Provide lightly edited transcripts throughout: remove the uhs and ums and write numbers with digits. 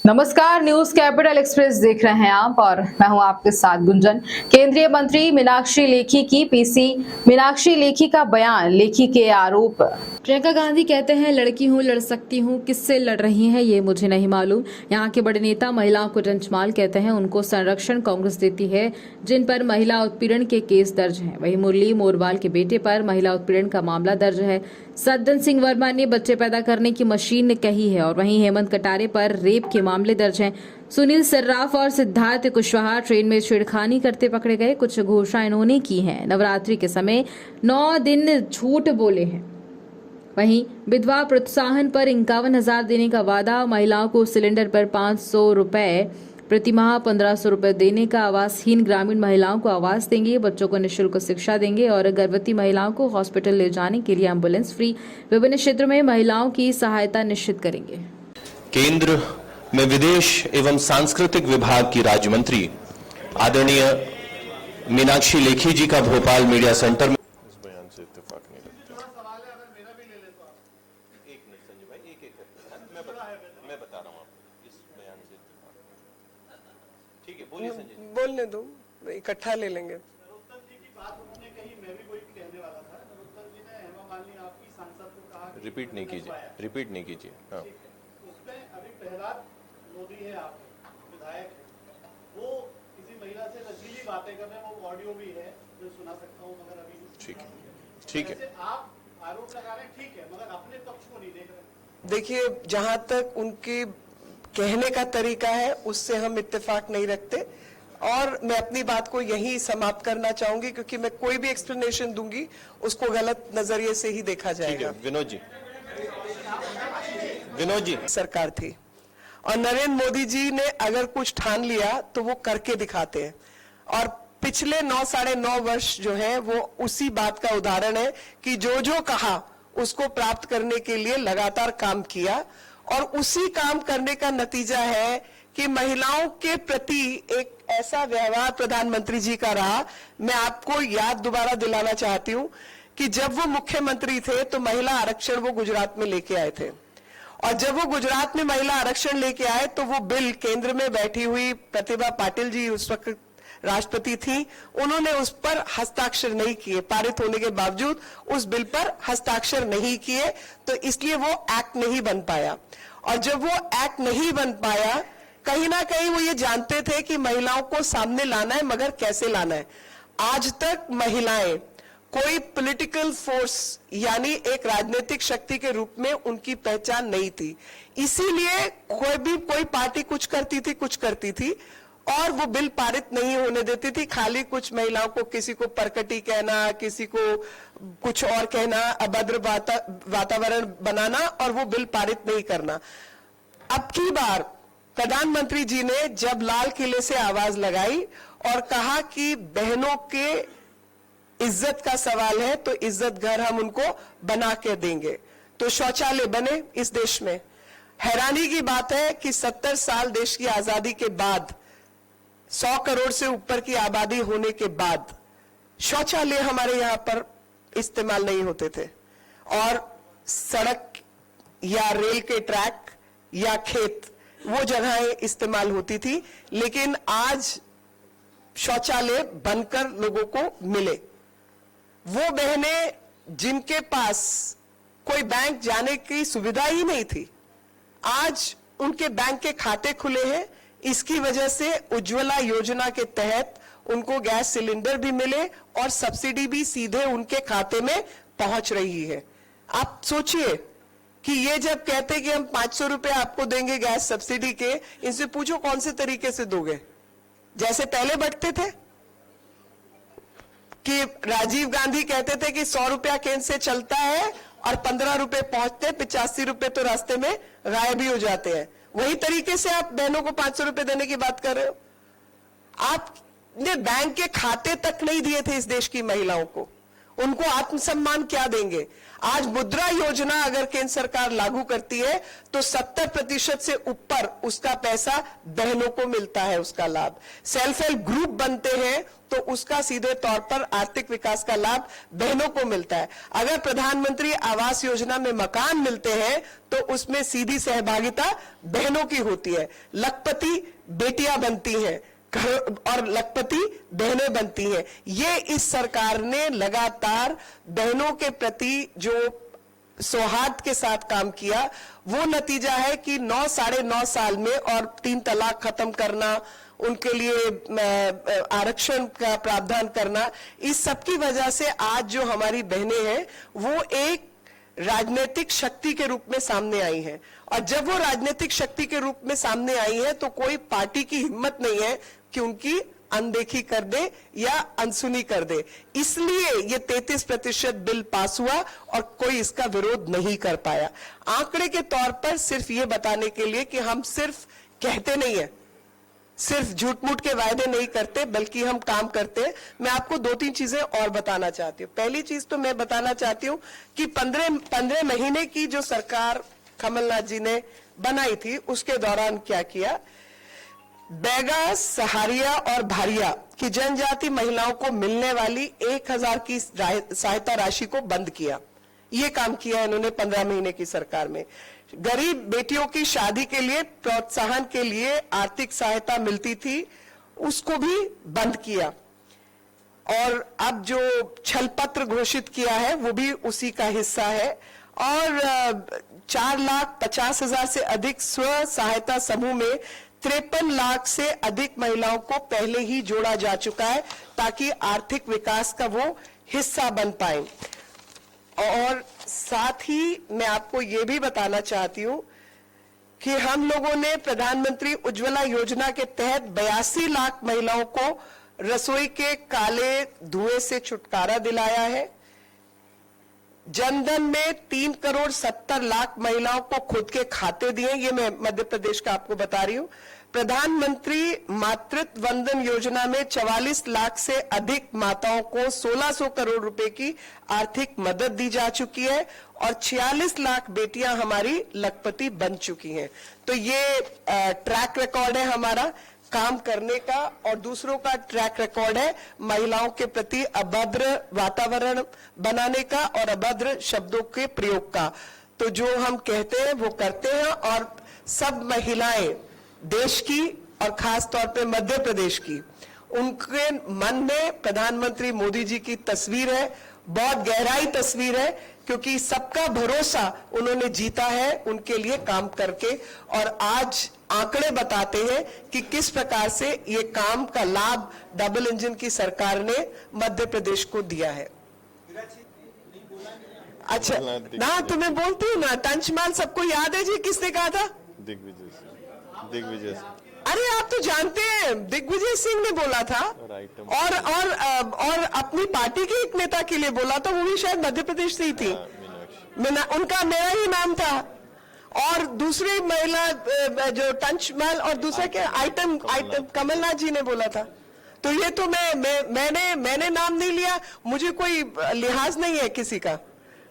नमस्कार, news capital express देख रहे हैं आप और मैं हूं आपके साथ गुंजन। केंद्रीय मंत्री मीनाक्षी लेखी की पीसी मीनाक्षी लेखी का बयान, लेखी के आरोप। प्रियंका गांधी कहते हैं लड़की हूं, लड़ सकती हूं, किससे लड़ रही हैं ये मुझे नहीं मालूम। यहाँ के बड़े नेता महिलाओं को रंचमाल कहते हैं, उनको संरक्षण कांग्रेस देती है जिन पर महिला उत्पीड़न के केस दर्ज हैं। वहीं मुरली मोरवाल के बेटे पर महिला उत्पीड़न का मामला दर्ज है। सज्जन सिंह वर्मा ने बच्चे पैदा करने की मशीन कही है और वहीं हेमंत कटारे पर रेप के मामले दर्ज हैं। सुनील सर्राफ और सिद्धार्थ कुशवाहा ट्रेन में छेड़खानी करते पकड़े गए। कुछ घोषणाएं इन्होंने की हैं। नवरात्रि के समय 9 दिन झूठ बोले हैं। वहीं विधवा प्रोत्साहन पर 51,000 देने का वादा। महिलाओं को सिलेंडर पर 500 रुपए प्रतिमाह 1,500 रुपए देने का। आवासहीन ग्रामीण महिलाओं को आवास देंगे। बच्चों को निःशुल्क शिक्षा देंगे और गर्भवती महिलाओं को हॉस्पिटल ले जाने के लिए एम्बुलेंस फ्री। विभिन्न क्षेत्रों में महिलाओं की सहायता निश्चित करेंगे। केंद्र में विदेश एवं सांस्कृतिक विभाग की राज्य मंत्री आदरणीय मीनाक्षी लेखी जी का भोपाल मीडिया सेंटर में इस बयान से इत्तेफाक नहीं लगता। एक मिनट संजय भाई, एक मैं बता रहा हूं आपको इस बयान से इत्तेफाक। ठीक है, बोलिए संजय जी। बोलने दो, इकट्ठा ले लेंगे। नरोत्तम जी की बात उन्होंने कही, मैं भी वही कहने वाला था। नरोत्तम जी ने हेमा मालिनी आपकी सांसद को कहा कि रिपीट नहीं कीजिए। हाँ, उसमें अभी प्रहलाद मोदी है, आप विधायक है, वो किसी महिला से नशीली बातें कर रहे हैं। वो ऑडियो भी है जो सुना सकता हूँ, मगर अभी ठीक है। आप आरोप लगा रहे हैं, ठीक है, मगर अपने पक्ष को नहीं देख रहे। देखिए, जहां तक उनके कहने का तरीका है उससे हम इत्तेफाक नहीं रखते और मैं अपनी बात को यहीं समाप्त करना चाहूंगी, क्योंकि मैं कोई भी एक्सप्लेनेशन दूंगी उसको गलत नजरिए से ही देखा जाएगा। विनोद जी सरकार थी और नरेंद्र मोदी जी ने अगर कुछ ठान लिया तो वो करके दिखाते हैं और पिछले 9-9.5 वर्ष जो है वो उसी बात का उदाहरण है कि जो जो कहा उसको प्राप्त करने के लिए लगातार काम किया और उसी काम करने का नतीजा है कि महिलाओं के प्रति एक ऐसा व्यवहार प्रधानमंत्री जी का रहा। मैं आपको याद दोबारा दिलाना चाहती हूं कि जब वो मुख्यमंत्री थे तो महिला आरक्षण वो गुजरात में लेके आए थे और जब वो गुजरात में महिला आरक्षण लेके आए तो वो बिल केंद्र में बैठी हुई प्रतिभा पाटिल जी उस वक्त राष्ट्रपति थी, उन्होंने उस पर हस्ताक्षर नहीं किए। पारित होने के बावजूद उस बिल पर हस्ताक्षर नहीं किए, तो इसलिए वो एक्ट नहीं बन पाया। और जब वो एक्ट नहीं बन पाया, कहीं ना कहीं वो ये जानते थे कि महिलाओं को सामने लाना है, मगर कैसे लाना है। आज तक महिलाएं कोई पॉलिटिकल फोर्स यानी एक राजनीतिक शक्ति के रूप में उनकी पहचान नहीं थी। इसीलिए कोई पार्टी कुछ करती थी और वो बिल पारित नहीं होने देती थी। खाली कुछ महिलाओं को, किसी को परकटी कहना, किसी को कुछ और कहना, अभद्र वातावरण बनाना और वो बिल पारित नहीं करना। अब की बार प्रधानमंत्री जी ने जब लाल किले से आवाज लगाई और कहा कि बहनों के इज्जत का सवाल है तो इज्जत घर हम उनको बना के देंगे, तो शौचालय बने इस देश में। हैरानी की बात है कि 70 साल देश की आजादी के बाद, 100 करोड़ से ऊपर की आबादी होने के बाद शौचालय हमारे यहां पर इस्तेमाल नहीं होते थे और सड़क या रेल के ट्रैक या खेत वो जगहें इस्तेमाल होती थी। लेकिन आज शौचालय बनकर लोगों को मिले। वो बहनें जिनके पास कोई बैंक जाने की सुविधा ही नहीं थी, आज उनके बैंक के खाते खुले हैं। इसकी वजह से उज्ज्वला योजना के तहत उनको गैस सिलेंडर भी मिले और सब्सिडी भी सीधे उनके खाते में पहुंच रही है। आप सोचिए कि ये जब कहते कि हम 500 रुपए आपको देंगे गैस सब्सिडी के, इनसे पूछो कौन से तरीके से दोगे? जैसे पहले बंटते थे कि राजीव गांधी कहते थे कि 100 रुपया केंद्र से चलता है और 15 रुपए पहुंचते, 85 रुपए तो रास्ते में गायब भी हो जाते हैं। वही तरीके से आप बहनों को 500 रुपए देने की बात कर रहे हो। आपने बैंक के खाते तक नहीं दिए थे इस देश की महिलाओं को। उनको आत्मसम्मान क्या देंगे? आज मुद्रा योजना अगर केंद्र सरकार लागू करती है तो 70% से ऊपर उसका पैसा बहनों को मिलता है, उसका लाभ। सेल्फ हेल्प ग्रुप बनते हैं तो उसका सीधे तौर पर आर्थिक विकास का लाभ बहनों को मिलता है। अगर प्रधानमंत्री आवास योजना में मकान मिलते हैं तो उसमें सीधी सहभागिता बहनों की होती है। लखपति बेटियां बनती हैं और लखपति बहनें बनती हैं। ये इस सरकार ने लगातार बहनों के प्रति जो सौहार्द के साथ काम किया, वो नतीजा है कि 9 साढ़े 9 साल में और 3 तलाक खत्म करना, उनके लिए आरक्षण का प्रावधान करना, इस सब की वजह से आज जो हमारी बहनें हैं वो एक राजनीतिक शक्ति के रूप में सामने आई है। और जब वो राजनीतिक शक्ति के रूप में सामने आई है तो कोई पार्टी की हिम्मत नहीं है कि उनकी अनदेखी कर दे या अनसुनी कर दे। इसलिए ये 33% बिल पास हुआ और कोई इसका विरोध नहीं कर पाया। आंकड़े के तौर पर सिर्फ ये बताने के लिए कि हम सिर्फ कहते नहीं है, सिर्फ झूठ मूठ के वायदे नहीं करते, बल्कि हम काम करते हैं। मैं आपको 2-3 चीजें और बताना चाहती हूँ। पहली चीज तो मैं बताना चाहती हूँ कि 15 महीने की जो सरकार कमलनाथ जी ने बनाई थी उसके दौरान क्या किया। बैगा, सहारिया और भारिया की जनजाति महिलाओं को मिलने वाली 1000 की सहायता राशि को बंद किया। ये काम किया इन्होंने 15 महीने की सरकार में। गरीब बेटियों की शादी के लिए प्रोत्साहन के लिए आर्थिक सहायता मिलती थी, उसको भी बंद किया। और अब जो छलपत्र घोषित किया है वो भी उसी का हिस्सा है। और 4,50,000 से अधिक स्व सहायता समूह में 53 लाख से अधिक महिलाओं को पहले ही जोड़ा जा चुका है ताकि आर्थिक विकास का वो हिस्सा बन पाए। और साथ ही मैं आपको ये भी बताना चाहती हूं कि हम लोगों ने प्रधानमंत्री उज्ज्वला योजना के तहत 82 लाख महिलाओं को रसोई के काले धुएं से छुटकारा दिलाया है। जनधन में 3 करोड़ 70 लाख महिलाओं को खुद के खाते दिए, ये मैं मध्य प्रदेश का आपको बता रही हूं। प्रधानमंत्री मातृत्व वंदन योजना में 44 लाख से अधिक माताओं को 1600 करोड़ रुपए की आर्थिक मदद दी जा चुकी है और 46 लाख बेटियां हमारी लखपति बन चुकी हैं। तो ये ट्रैक रिकॉर्ड है हमारा काम करने का। और दूसरों का ट्रैक रिकॉर्ड है महिलाओं के प्रति अभद्र वातावरण बनाने का और अभद्र शब्दों के प्रयोग का। तो जो हम कहते हैं वो करते हैं। और सब महिलाएं देश की और खास तौर पे मध्य प्रदेश की, उनके मन में प्रधानमंत्री मोदी जी की तस्वीर है, बहुत गहराई तस्वीर है, क्योंकि सबका भरोसा उन्होंने जीता है उनके लिए काम करके। और आज आंकड़े बताते हैं कि किस प्रकार से ये काम का लाभ डबल इंजन की सरकार ने मध्य प्रदेश को दिया है। अच्छा ना, तुम्हें बोलती हूँ ना, टंचमाल सबको याद है जी, किसने कहा था? दिग्विजय सिंह। अरे आप तो जानते हैं, दिग्विजय सिंह ने बोला था। और अपनी पार्टी के एक नेता के लिए बोला था, वो भी शायद मध्य प्रदेश से ही थी। उनका मेरा ही नाम था। और दूसरी महिला जो टंचमाल और दूसरा क्या आइटम कमलनाथ जी ने बोला था। तो ये तो मैंने नाम नहीं लिया, मुझे कोई लिहाज नहीं है किसी का।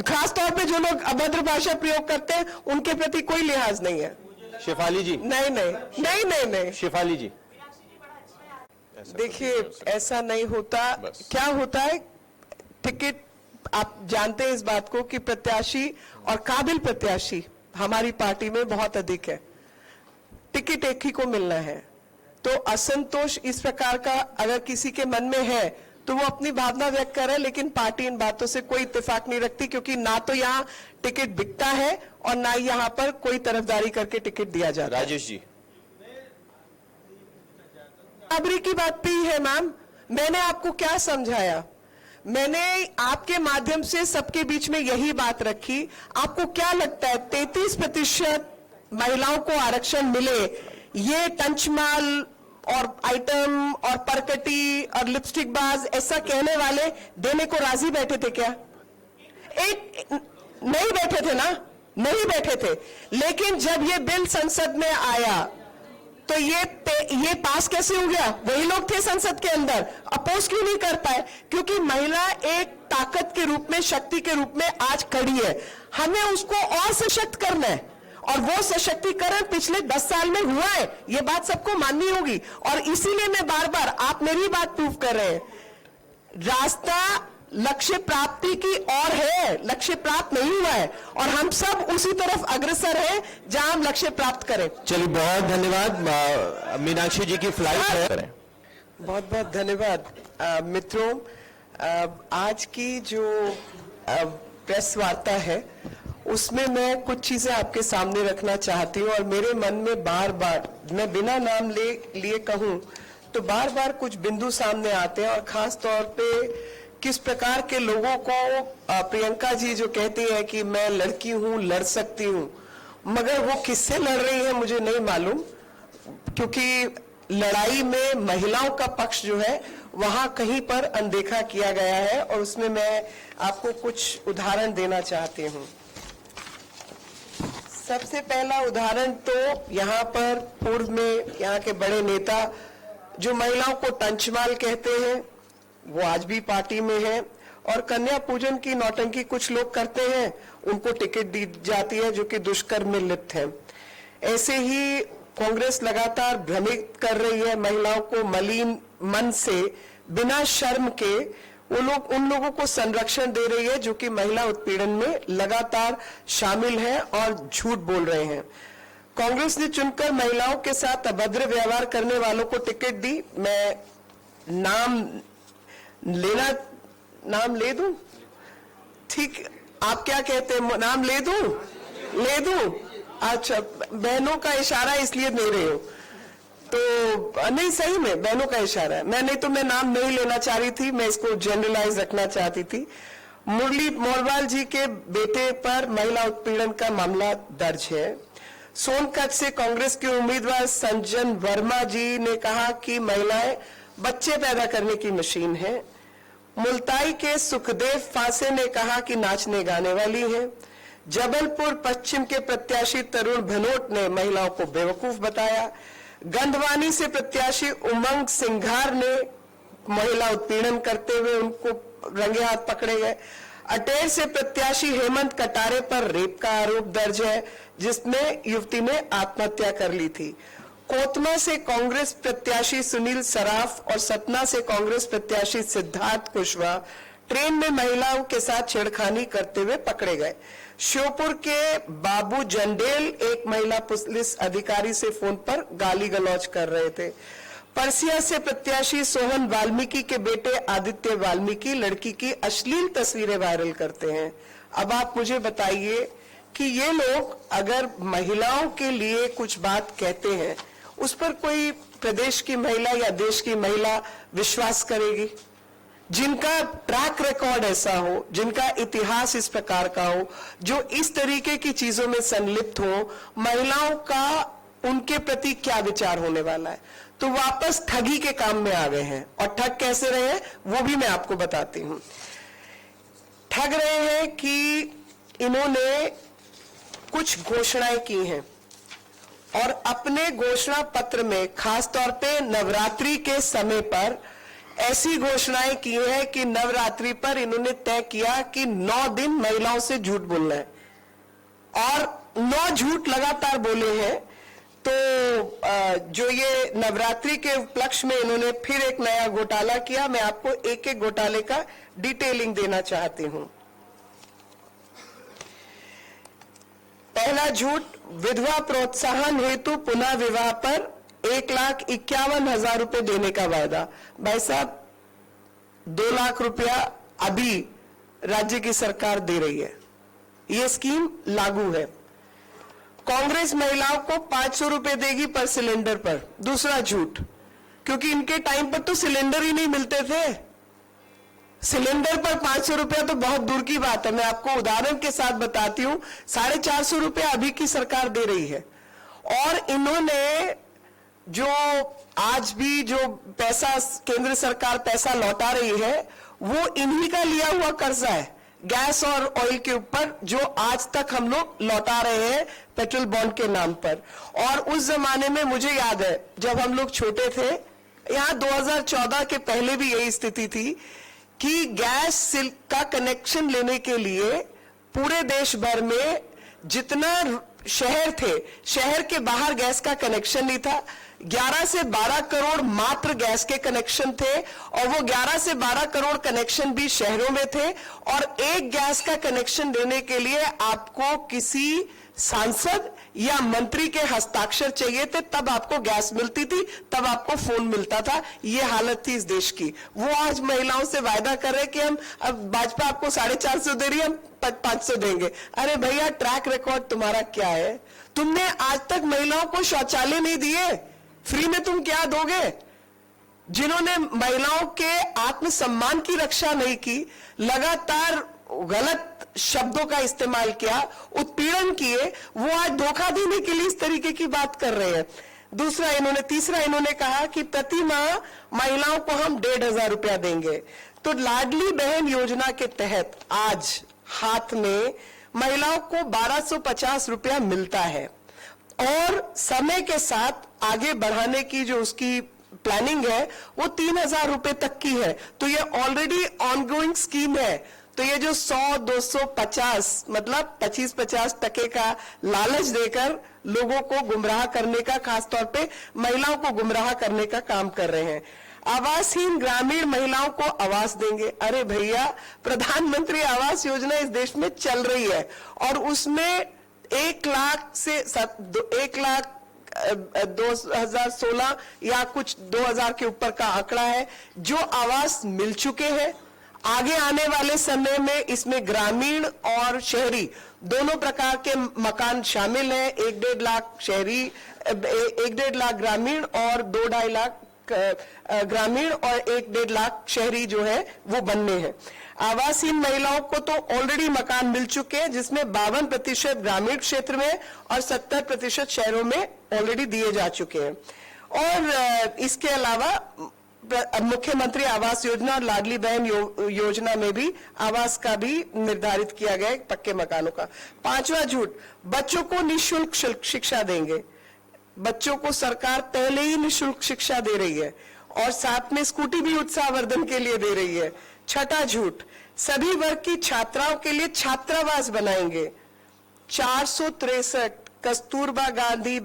खास तौर पे जो लोग अभद्र भाषा प्रयोग करते हैं उनके प्रति कोई लिहाज नहीं है। शेफाली जी, नहीं। शेफाली जी, देखिए ऐसा नहीं होता। क्या होता है, टिकट आप जानते हैं इस बात को कि प्रत्याशी और काबिल प्रत्याशी हमारी पार्टी में बहुत अधिक है। टिकट एक ही को मिलना है। तो असंतोष इस प्रकार का अगर किसी के मन में है तो वो अपनी भावना व्यक्त कर रहा है, लेकिन पार्टी इन बातों से कोई इत्तेफाक नहीं रखती, क्योंकि ना तो यहाँ टिकट बिकता है और ना यहाँ पर कोई तरफदारी करके टिकट दिया जाता है। राजेश जी, बराबरी की बात पे ही है मैम। मैंने आपको क्या समझाया? मैंने आपके माध्यम से सबके बीच में यही बात रखी। आपको क्या लगता है 33% महिलाओं को आरक्षण मिले, ये टंचमाल और आइटम और परकटी और लिपस्टिक बाज ऐसा कहने वाले देने को राजी बैठे थे क्या? नहीं बैठे थे ना, नहीं बैठे थे। लेकिन जब ये बिल संसद में आया तो ये पास कैसे हो गया? वही लोग थे संसद के अंदर, अपोज क्यों नहीं कर पाए? क्योंकि महिला एक ताकत के रूप में, शक्ति के रूप में आज खड़ी है। हमें उसको और सशक्त करना है, और वो सशक्तिकरण पिछले 10 साल में हुआ है, ये बात सबको माननी होगी। और इसीलिए मैं बार बार, आप मेरी बात प्रूव कर रहे हैं, रास्ता लक्ष्य प्राप्ति की और है, लक्ष्य प्राप्त नहीं हुआ है, और हम सब उसी तरफ अग्रसर हैं जहां हम लक्ष्य प्राप्त करें। चलिए, बहुत धन्यवाद। मीनाक्षी जी की फ्लाइट है। बहुत बहुत धन्यवाद। मित्रों, आज की जो प्रेस वार्ता है उसमें मैं कुछ चीजें आपके सामने रखना चाहती हूँ, और मेरे मन में बार बार, मैं बिना नाम लिए कहूँ तो बार बार कुछ बिंदु सामने आते हैं, और खास तौर पे किस प्रकार के लोगों को प्रियंका जी जो कहती है कि मैं लड़की हूं, लड़ सकती हूं, मगर वो किससे लड़ रही है मुझे नहीं मालूम, क्योंकि लड़ाई में महिलाओं का पक्ष जो है वहां कहीं पर अनदेखा किया गया है, और उसमें मैं आपको कुछ उदाहरण देना चाहती हूं। सबसे पहला उदाहरण तो यहाँ पर पूर्व में यहाँ के बड़े नेता जो महिलाओं को टंचमाल कहते हैं, वो आज भी पार्टी में है, और कन्या पूजन की नौटंकी कुछ लोग करते हैं, उनको टिकट दी जाती है जो कि दुष्कर्म में लिप्त है। ऐसे ही कांग्रेस लगातार भ्रमित कर रही है महिलाओं को, मलिन मन से बिना शर्म के उन लोगों को संरक्षण दे रही है जो कि महिला उत्पीड़न में लगातार शामिल है और झूठ बोल रहे हैं। कांग्रेस ने चुनकर महिलाओं के साथ अभद्र व्यवहार करने वालों को टिकट दी। मैं नाम ले दूं? ठीक, आप क्या कहते हैं, नाम ले दूं? अच्छा, बहनों का इशारा इसलिए दे रहे हो तो नहीं, सही में बहनों का इशारा है। मैं नाम नहीं लेना चाह रही थी, मैं इसको जनरलाइज रखना चाहती थी। मुरली मोरवाल जी के बेटे पर महिला उत्पीड़न का मामला दर्ज है। सोनकच्छ से कांग्रेस के उम्मीदवार संजन वर्मा जी ने कहा कि महिलाएं बच्चे पैदा करने की मशीन है। मुल्ताई के सुखदेव फांसे ने कहा कि नाचने गाने वाली है। जबलपुर पश्चिम के प्रत्याशी तरुण भनोट ने महिलाओं को बेवकूफ बताया। गंधवानी से प्रत्याशी उमंग सिंघार ने महिला उत्पीड़न करते हुए उनको रंगे हाथ पकड़े गए। अटेर से प्रत्याशी हेमंत कटारे पर रेप का आरोप दर्ज है, जिसमें युवती ने आत्महत्या कर ली थी। कोतमा से कांग्रेस प्रत्याशी सुनील सराफ और सतना से कांग्रेस प्रत्याशी सिद्धार्थ कुशवाहा ट्रेन में महिलाओं के साथ छेड़खानी करते हुए पकड़े गए। श्योपुर के बाबू जंडेल एक महिला पुलिस अधिकारी से फोन पर गाली गलौज कर रहे थे। परसिया से प्रत्याशी सोहन वाल्मीकि के बेटे आदित्य वाल्मीकि लड़की की अश्लील तस्वीरें वायरल करते हैं। अब आप मुझे बताइए कि ये लोग अगर महिलाओं के लिए कुछ बात कहते हैं, उस पर कोई प्रदेश की महिला या देश की महिला विश्वास करेगी? जिनका ट्रैक रिकॉर्ड ऐसा हो, जिनका इतिहास इस प्रकार का हो, जो इस तरीके की चीजों में संलिप्त हो, महिलाओं का उनके प्रति क्या विचार होने वाला है? तो वापस ठगी के काम में आ गए हैं। और ठग कैसे रहे हैं वो भी मैं आपको बताती हूं। ठग रहे हैं कि इन्होंने कुछ घोषणाएं की हैं, और अपने घोषणा पत्र में खास तौर पे नवरात्रि के समय पर ऐसी घोषणाएं की है कि नवरात्रि पर इन्होंने तय किया कि 9 दिन महिलाओं से झूठ बोलना है, और 9 झूठ लगातार बोले हैं। तो जो ये नवरात्रि के उपलक्ष्य में इन्होंने फिर एक नया घोटाला किया। मैं आपको एक एक घोटाले का डिटेलिंग देना चाहती हूं। पहला झूठ, विधवा प्रोत्साहन हेतु पुनः विवाह पर 1,51,000 रुपए देने का वायदा। भाई साहब, 2 लाख रुपया अभी राज्य की सरकार दे रही है, ये स्कीम लागू है। कांग्रेस महिलाओं को 500 रुपए देगी पर सिलेंडर पर। दूसरा झूठ, क्योंकि इनके टाइम पर तो सिलेंडर ही नहीं मिलते थे। सिलेंडर पर 500 रुपया तो बहुत दूर की बात है। मैं आपको उदाहरण के साथ बताती हूं, 450 रुपया अभी की सरकार दे रही है। और इन्होंने जो आज भी जो पैसा केंद्र सरकार पैसा लौटा रही है, वो इन्हीं का लिया हुआ कर्जा है, गैस और ऑयल के ऊपर, जो आज तक हम लोग लौटा रहे हैं पेट्रोल बॉन्ड के नाम पर। और उस जमाने में मुझे याद है जब हम लोग छोटे थे, यहाँ 2014 के पहले भी यही स्थिति थी कि गैस का कनेक्शन लेने के लिए पूरे देश भर में जितना शहर थे, शहर के बाहर गैस का कनेक्शन नहीं था। 11 से 12 करोड़ मात्र गैस के कनेक्शन थे, और वो 11 से 12 करोड़ कनेक्शन भी शहरों में थे। और एक गैस का कनेक्शन देने के लिए आपको किसी सांसद या मंत्री के हस्ताक्षर चाहिए थे, तब आपको गैस मिलती थी, तब आपको फोन मिलता था। ये हालत थी इस देश की। वो आज महिलाओं से वायदा कर रहे कि हम अब भाजपा आपको 450 दे रही है, हम 500 देंगे। अरे भैया, ट्रैक रिकॉर्ड तुम्हारा क्या है? तुमने आज तक महिलाओं को शौचालय नहीं दिए, फ्री में तुम क्या दोगे? जिन्होंने महिलाओं के आत्मसम्मान की रक्षा नहीं की, लगातार गलत शब्दों का इस्तेमाल किया, उत्पीड़न किए, वो आज धोखा देने के लिए इस तरीके की बात कर रहे हैं। तीसरा इन्होंने कहा कि प्रति माह महिलाओं को हम 1,500 रुपया देंगे। तो लाडली बहन योजना के तहत आज हाथ में महिलाओं को 1250 रुपया मिलता है, और समय के साथ आगे बढ़ाने की जो उसकी प्लानिंग है वो 3,000 रुपए तक की है। तो ये ऑलरेडी ऑनगोइंग स्कीम है। तो ये जो 100, 250 मतलब 25-50 टके का लालच देकर लोगों को गुमराह करने का, खासतौर पे महिलाओं को गुमराह करने का काम कर रहे हैं। आवासहीन ग्रामीण महिलाओं को आवास देंगे। अरे भैया, प्रधानमंत्री आवास योजना इस देश में चल रही है, और उसमें 1 लाख से 1 लाख 2016 या कुछ 2000 के ऊपर का आंकड़ा है जो आवास मिल चुके हैं। आगे आने वाले समय में इसमें ग्रामीण और शहरी दोनों प्रकार के मकान शामिल हैं। 1-1.5 लाख शहरी, 1-1.5 लाख ग्रामीण, और 2-2.5 लाख ग्रामीण और 1-1.5 लाख शहरी जो है वो बनने हैं। आवासहीन महिलाओं को तो ऑलरेडी मकान मिल चुके हैं, जिसमें 52% ग्रामीण क्षेत्र में और 70% शहरों में ऑलरेडी दिए जा चुके हैं। और इसके अलावा मुख्यमंत्री आवास योजना और लाडली बहन योजना में भी आवास का भी निर्धारित किया गया है, पक्के मकानों का। 5वां झूठ, बच्चों को निःशुल्क शिक्षा देंगे। बच्चों को सरकार पहले ही निःशुल्क शिक्षा दे रही है, और साथ में स्कूटी भी उत्साहवर्धन के लिए दे रही है। 6ठा झूठ, सभी वर्ग की छात्राओं के लिए छात्रावास बनाएंगे। 463 कस्तूरबा गांधी